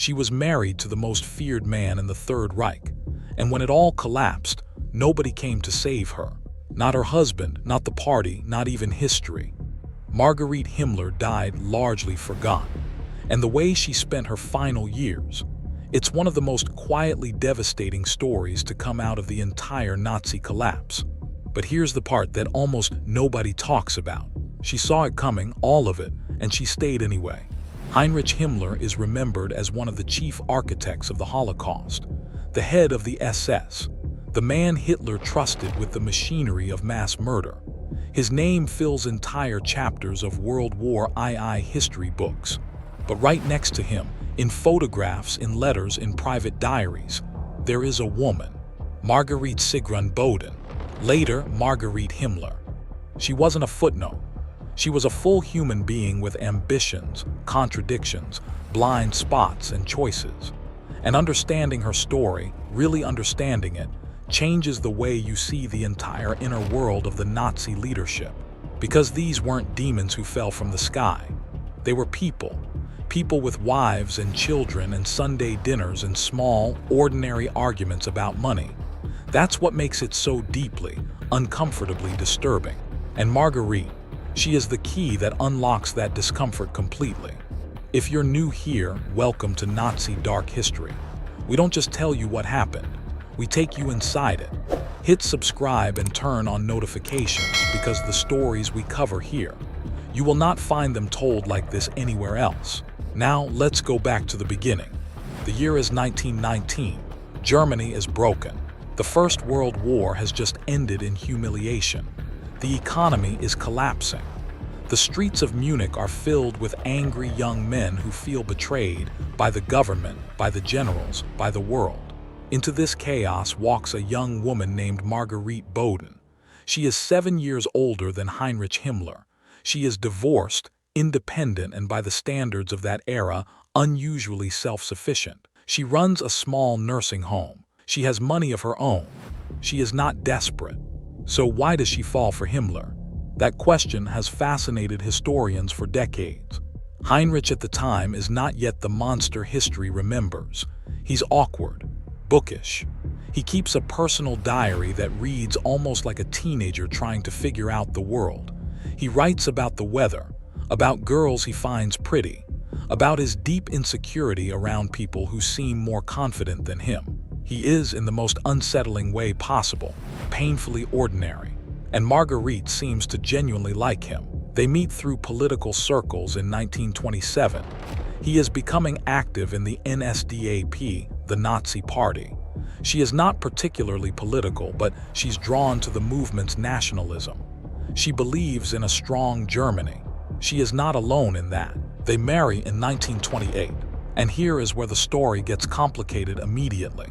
She was married to the most feared man in the Third Reich, and when it all collapsed, nobody came to save her. Not her husband, not the party, not even history. Margarite Himmler died largely forgotten, and the way she spent her final years, it's one of the most quietly devastating stories to come out of the entire Nazi collapse. But here's the part that almost nobody talks about. She saw it coming, all of it, and she stayed anyway. Heinrich Himmler is remembered as one of the chief architects of the Holocaust, the head of the SS, the man Hitler trusted with the machinery of mass murder. His name fills entire chapters of World War II history books. But right next to him, in photographs, in letters, in private diaries, there is a woman, Margarite Sigrun Boden, later Margarite Himmler. She wasn't a footnote. She was a full human being with ambitions, contradictions, blind spots, and choices. And understanding her story, really understanding it, changes the way you see the entire inner world of the Nazi leadership. Because these weren't demons who fell from the sky. They were people. People with wives and children and Sunday dinners and small, ordinary arguments about money. That's what makes it so deeply, uncomfortably disturbing. And Margarite, she is the key that unlocks that discomfort completely. If you're new here, welcome to Nazi Dark History. We don't just tell you what happened, we take you inside it. Hit subscribe and turn on notifications because the stories we cover here, you will not find them told like this anywhere else. Now let's go back to the beginning. The year is 1919. Germany is broken. The First World War has just ended in humiliation. The economy is collapsing. The streets of Munich are filled with angry young men who feel betrayed by the government, by the generals, by the world. Into this chaos walks a young woman named Margarite Boden. She is 7 years older than Heinrich Himmler. She is divorced, independent, and by the standards of that era, unusually self-sufficient. She runs a small nursing home. She has money of her own. She is not desperate. So why does she fall for Himmler? That question has fascinated historians for decades. Heinrich at the time is not yet the monster history remembers. He's awkward, bookish. He keeps a personal diary that reads almost like a teenager trying to figure out the world. He writes about the weather, about girls he finds pretty, about his deep insecurity around people who seem more confident than him. He is, in the most unsettling way possible, painfully ordinary, and Margarite seems to genuinely like him. They meet through political circles in 1927. He is becoming active in the NSDAP, the Nazi Party. She is not particularly political, but she's drawn to the movement's nationalism. She believes in a strong Germany. She is not alone in that. They marry in 1928, and here is where the story gets complicated immediately.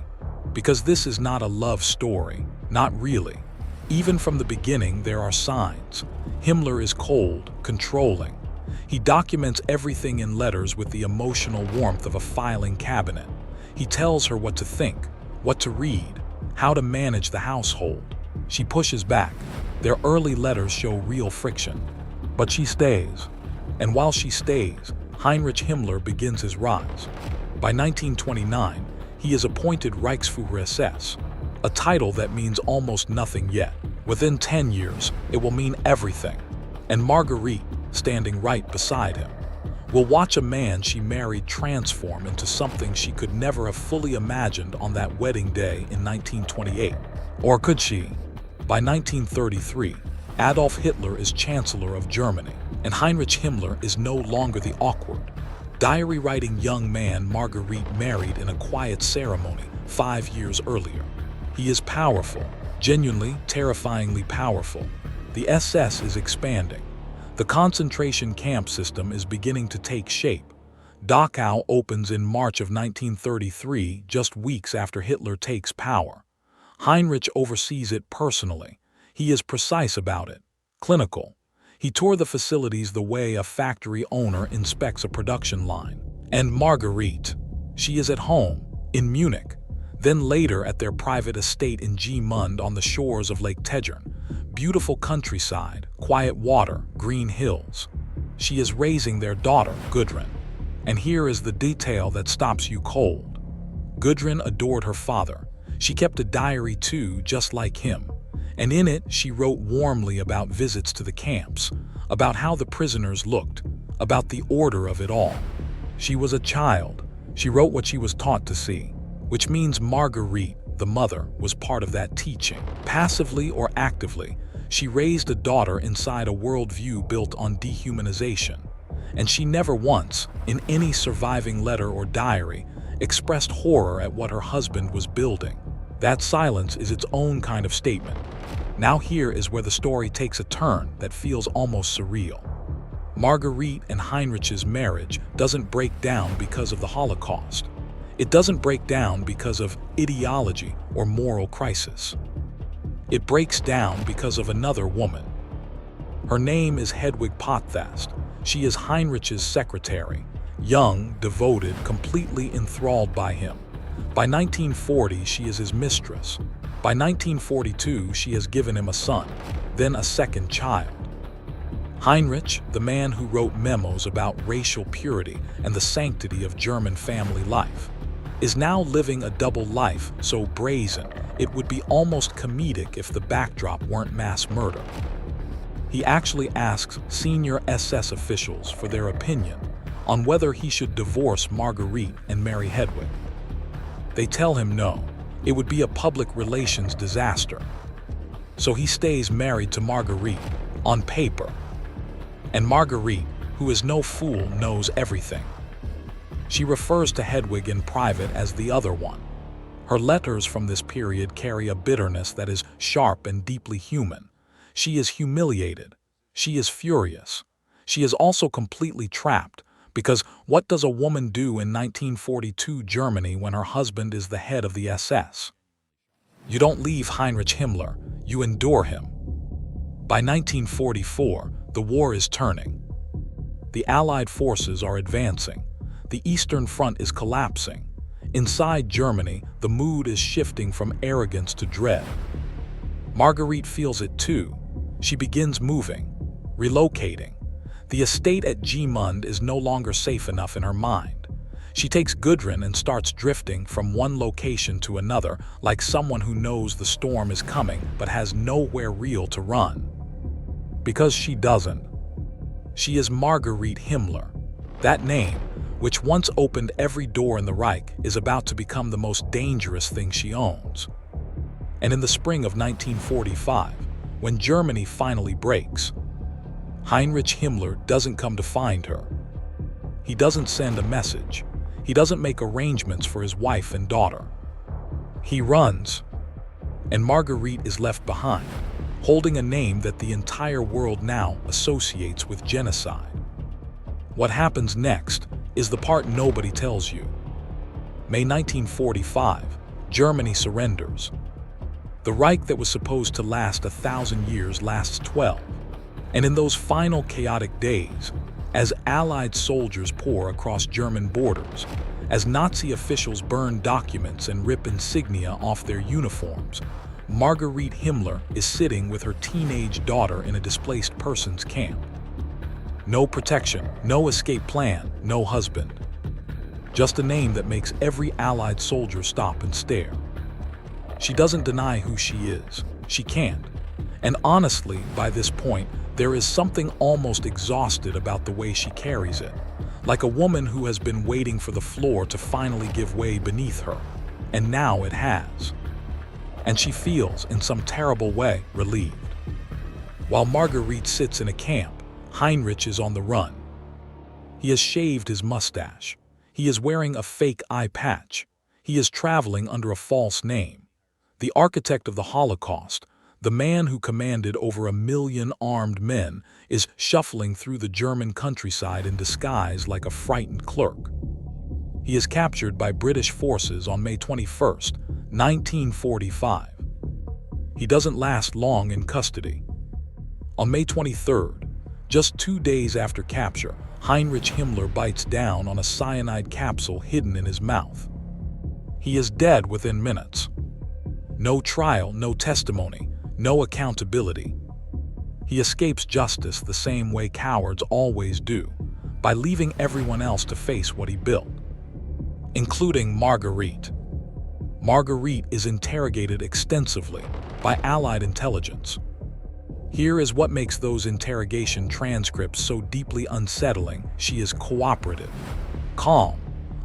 Because this is not a love story, not really. Even from the beginning, there are signs. Himmler is cold, controlling. He documents everything in letters with the emotional warmth of a filing cabinet. He tells her what to think, what to read, how to manage the household. She pushes back. Their early letters show real friction. But she stays. And while she stays, Heinrich Himmler begins his rise. By 1929, he is appointed Reichsführer SS, a title that means almost nothing yet. Within 10 years, it will mean everything. And Margarite, standing right beside him, will watch a man she married transform into something she could never have fully imagined on that wedding day in 1928. Or could she? By 1933, Adolf Hitler is Chancellor of Germany, and Heinrich Himmler is no longer the awkward, diary-writing young man Margarite married in a quiet ceremony 5 years earlier. He is powerful, genuinely, terrifyingly powerful. The SS is expanding. The concentration camp system is beginning to take shape. Dachau opens in March of 1933, just weeks after Hitler takes power. Heinrich oversees it personally. He is precise about it, clinical. He toured the facilities the way a factory owner inspects a production line. And Margarite, she is at home, in Munich, then later at their private estate in Gmund on the shores of Lake Tegern. Beautiful countryside, quiet water, green hills. She is raising their daughter, Gudrun. And here is the detail that stops you cold. Gudrun adored her father. She kept a diary too, just like him. And in it, she wrote warmly about visits to the camps, about how the prisoners looked, about the order of it all. She was a child. She wrote what she was taught to see, which means Margarite, the mother, was part of that teaching. Passively or actively, she raised a daughter inside a worldview built on dehumanization. And she never once, in any surviving letter or diary, expressed horror at what her husband was building. That silence is its own kind of statement. Now here is where the story takes a turn that feels almost surreal. Margarite and Heinrich's marriage doesn't break down because of the Holocaust. It doesn't break down because of ideology or moral crisis. It breaks down because of another woman. Her name is Hedwig Pothast. She is Heinrich's secretary, young, devoted, completely enthralled by him. By 1940, she is his mistress. By 1942, she has given him a son, then a second child. Heinrich, the man who wrote memos about racial purity and the sanctity of German family life, is now living a double life so brazen it would be almost comedic if the backdrop weren't mass murder. He actually asks senior SS officials for their opinion on whether he should divorce Margarite and marry Hedwig. They tell him no, it would be a public relations disaster. So he stays married to Margarite, on paper. And Margarite, who is no fool, knows everything. She refers to Hedwig in private as the other one. Her letters from this period carry a bitterness that is sharp and deeply human. She is humiliated. She is furious. She is also completely trapped, because what does a woman do in 1942 Germany when her husband is the head of the SS? You don't leave Heinrich Himmler, you endure him. By 1944, the war is turning. The Allied forces are advancing. The Eastern Front is collapsing. Inside Germany, the mood is shifting from arrogance to dread. Margarite feels it too. She begins moving, relocating. The estate at Gmund is no longer safe enough in her mind. She takes Gudrun and starts drifting from one location to another like someone who knows the storm is coming but has nowhere real to run. Because she doesn't. She is Margarite Himmler. That name, which once opened every door in the Reich, is about to become the most dangerous thing she owns. And in the spring of 1945, when Germany finally breaks, Heinrich Himmler doesn't come to find her. He doesn't send a message. He doesn't make arrangements for his wife and daughter. He runs, and Margarite is left behind, holding a name that the entire world now associates with genocide. What happens next is the part nobody tells you. May 1945, Germany surrenders. The Reich that was supposed to last 1,000 years lasts 12. And in those final chaotic days, as Allied soldiers pour across German borders, as Nazi officials burn documents and rip insignia off their uniforms, Margarite Himmler is sitting with her teenage daughter in a displaced persons camp. No protection, no escape plan, no husband. Just a name that makes every Allied soldier stop and stare. She doesn't deny who she is. She can't. And honestly, by this point, there is something almost exhausted about the way she carries it, like a woman who has been waiting for the floor to finally give way beneath her. And now it has. And she feels, in some terrible way, relieved. While Margarite sits in a camp, Heinrich is on the run. He has shaved his mustache. He is wearing a fake eye patch. He is traveling under a false name. The architect of the Holocaust, the man who commanded over 1 million armed men, is shuffling through the German countryside in disguise like a frightened clerk. He is captured by British forces on May 21, 1945. He doesn't last long in custody. On May 23rd, just 2 days after capture, Heinrich Himmler bites down on a cyanide capsule hidden in his mouth. He is dead within minutes. No trial, no testimony, no accountability. He escapes justice the same way cowards always do, by leaving everyone else to face what he built, including Margarite. Margarite is interrogated extensively by Allied intelligence. Here is what makes those interrogation transcripts so deeply unsettling. She is cooperative, calm,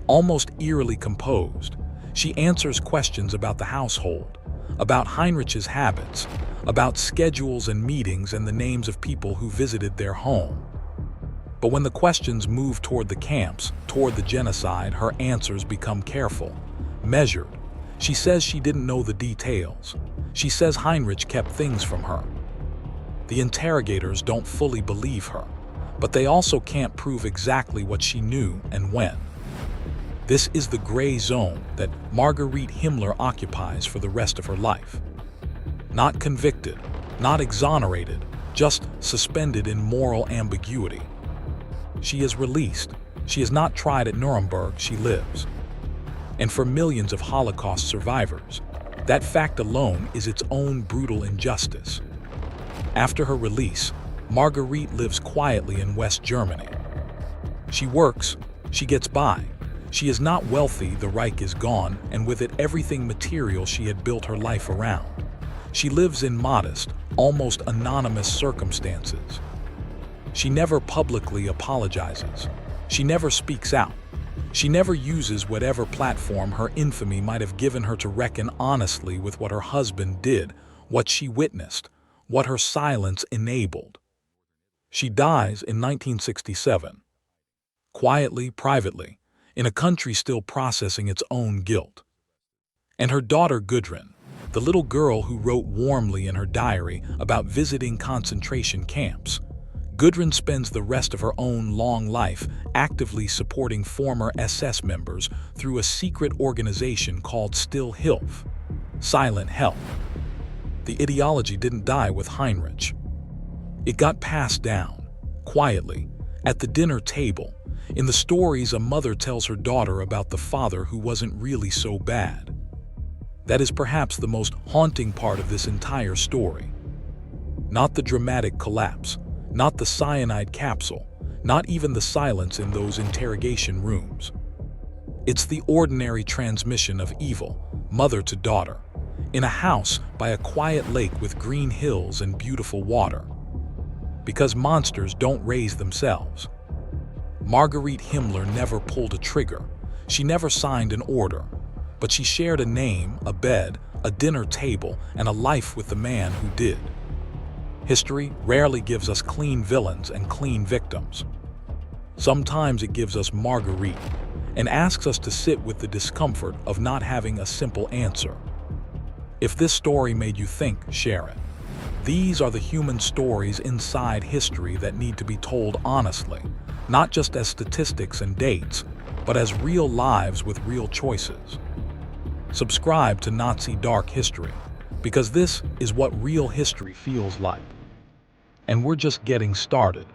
almost eerily composed. She answers questions about the household, about Heinrich's habits, about schedules and meetings and the names of people who visited their home. But when the questions move toward the camps, toward the genocide, her answers become careful, measured. She says she didn't know the details. She says Heinrich kept things from her. The interrogators don't fully believe her, but they also can't prove exactly what she knew and when. This is the gray zone that Margarite Himmler occupies for the rest of her life. Not convicted, not exonerated, just suspended in moral ambiguity. She is released. She is not tried at Nuremberg, she lives. And for millions of Holocaust survivors, that fact alone is its own brutal injustice. After her release, Margarite lives quietly in West Germany. She works, she gets by. She is not wealthy, the Reich is gone, and with it everything material she had built her life around. She lives in modest, almost anonymous circumstances. She never publicly apologizes. She never speaks out. She never uses whatever platform her infamy might have given her to reckon honestly with what her husband did, what she witnessed, what her silence enabled. She dies in 1967. Quietly, privately, in a country still processing its own guilt. And her daughter Gudrun, the little girl who wrote warmly in her diary about visiting concentration camps, Gudrun spends the rest of her own long life actively supporting former SS members through a secret organization called Still Hilfe, Silent Help. The ideology didn't die with Heinrich. It got passed down, quietly, at the dinner table. In the stories, a mother tells her daughter about the father who wasn't really so bad. That is perhaps the most haunting part of this entire story. Not the dramatic collapse, not the cyanide capsule, not even the silence in those interrogation rooms. It's the ordinary transmission of evil, mother to daughter, in a house by a quiet lake with green hills and beautiful water. Because monsters don't raise themselves. Margarite Himmler never pulled a trigger. She never signed an order, but she shared a name, a bed, a dinner table, and a life with the man who did. History rarely gives us clean villains and clean victims. Sometimes it gives us Margarite and asks us to sit with the discomfort of not having a simple answer. If this story made you think, share it. These are the human stories inside history that need to be told honestly, not just as statistics and dates, but as real lives with real choices. Subscribe to Nazi Dark History, because this is what real history feels like. And we're just getting started.